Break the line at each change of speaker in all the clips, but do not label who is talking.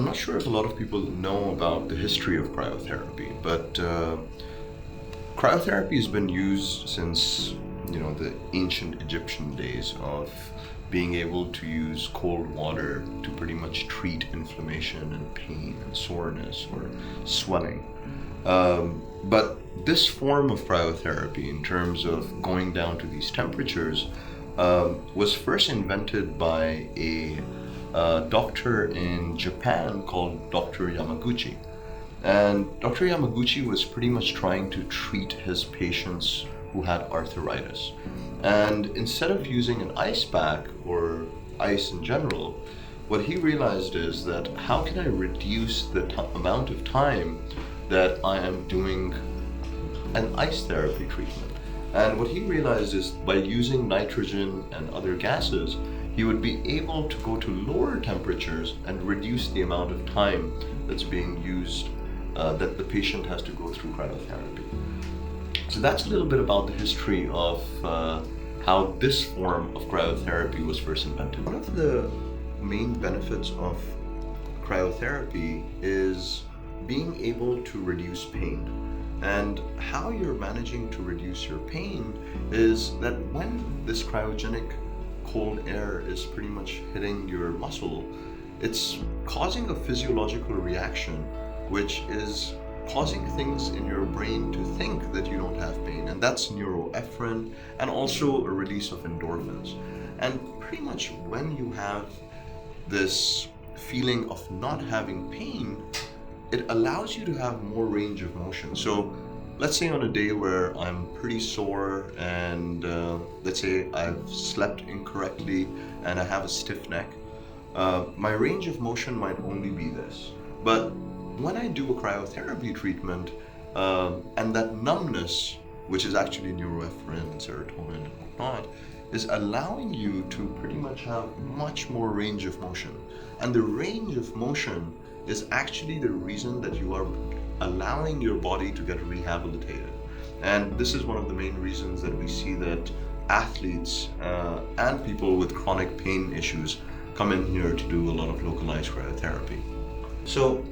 I'm not sure if a lot of people know about the history of cryotherapy, but cryotherapy has been used since the ancient Egyptian days of being able to use cold water to pretty much treat inflammation and pain and soreness or swelling. But this form of cryotherapy, in terms of going down to these temperatures, was first invented by a doctor in Japan called Dr. Yamaguchi. And Dr. Yamaguchi was pretty much trying to treat his patients who had arthritis. And instead of using an ice pack or ice in general, what he realized is that how can I reduce the amount of time that I am doing an ice therapy treatment? And what he realized is by using nitrogen and other gases, he would be able to go to lower temperatures and reduce the amount of time that's being used, that the patient has to go through cryotherapy. So that's a little bit about the history of how this form of cryotherapy was first invented. One of the main benefits of cryotherapy is being able to reduce pain. And how you're managing to reduce your pain is that when this cryogenic cold air is pretty much hitting your muscle, it's causing a physiological reaction which is causing things in your brain to think that you don't have pain, and that's neuroepinephrine and also a release of endorphins. And pretty much when you have this feeling of not having pain, it allows you to have more range of motion. So let's say on a day where I'm pretty sore and let's say I've slept incorrectly and I have a stiff neck, my range of motion might only be this. But when I do a cryotherapy treatment, and that numbness, which is actually neuroepinephrine and serotonin and whatnot, is allowing you to pretty much have much more range of motion. And the range of motion is actually the reason that you are allowing your body to get rehabilitated. And this is one of the main reasons that we see that athletes and people with chronic pain issues come in here to do a lot of localized cryotherapy. So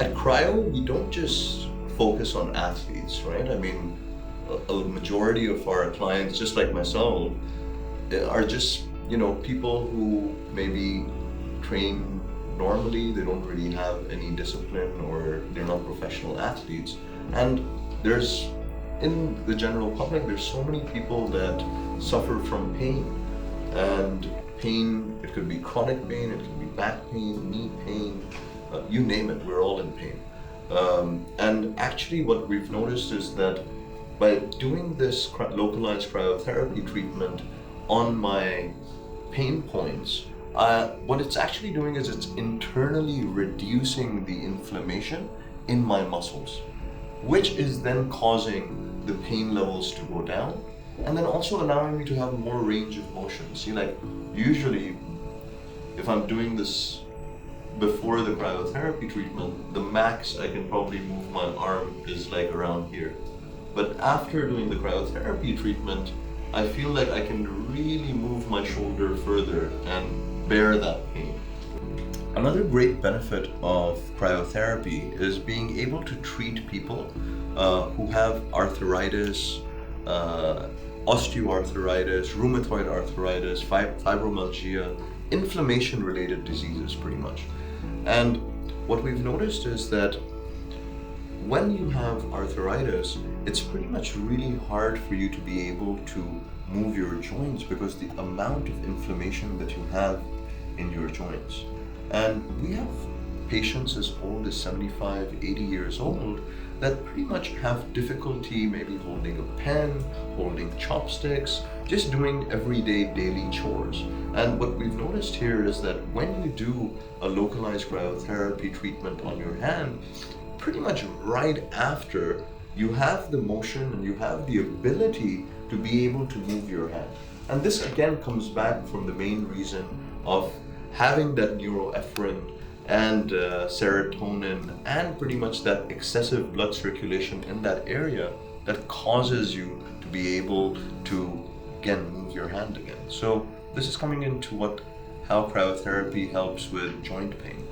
at Cryo, we don't just focus on athletes, right? I mean, a majority of our clients, just like myself, are just, people who maybe train normally, they don't really have any discipline, or they're not professional athletes. And in the general public, there's so many people that suffer from pain. And pain, it could be chronic pain, it could be back pain, knee pain, you name it, we're all in pain. And actually what we've noticed is that by doing this localized cryotherapy treatment on my pain points, what it's actually doing is it's internally reducing the inflammation in my muscles, which is then causing the pain levels to go down, and then also allowing me to have more range of motion. See, like usually if I'm doing this before the cryotherapy treatment, the max I can probably move my arm is like around here. But after doing the cryotherapy treatment, I feel like I can really move my shoulder further and bear that pain. Another great benefit of cryotherapy is being able to treat people who have arthritis, osteoarthritis, rheumatoid arthritis, fibromyalgia, inflammation-related diseases pretty much. And what we've noticed is that when you have arthritis, it's pretty much really hard for you to be able to move your joints because the amount of inflammation that you have in your joints. And we have patients as old as 75, 80 years old that pretty much have difficulty maybe holding a pen, holding chopsticks, just doing everyday daily chores. And what we've noticed here is that when you do a localized cryotherapy treatment on your hand, pretty much right after, you have the motion and you have the ability to be able to move your hand. And this again comes back from the main reason of having that neuroepinephrine and serotonin and pretty much that excessive blood circulation in that area that causes you to be able to again move your hand again. So this is coming into how cryotherapy helps with joint pain.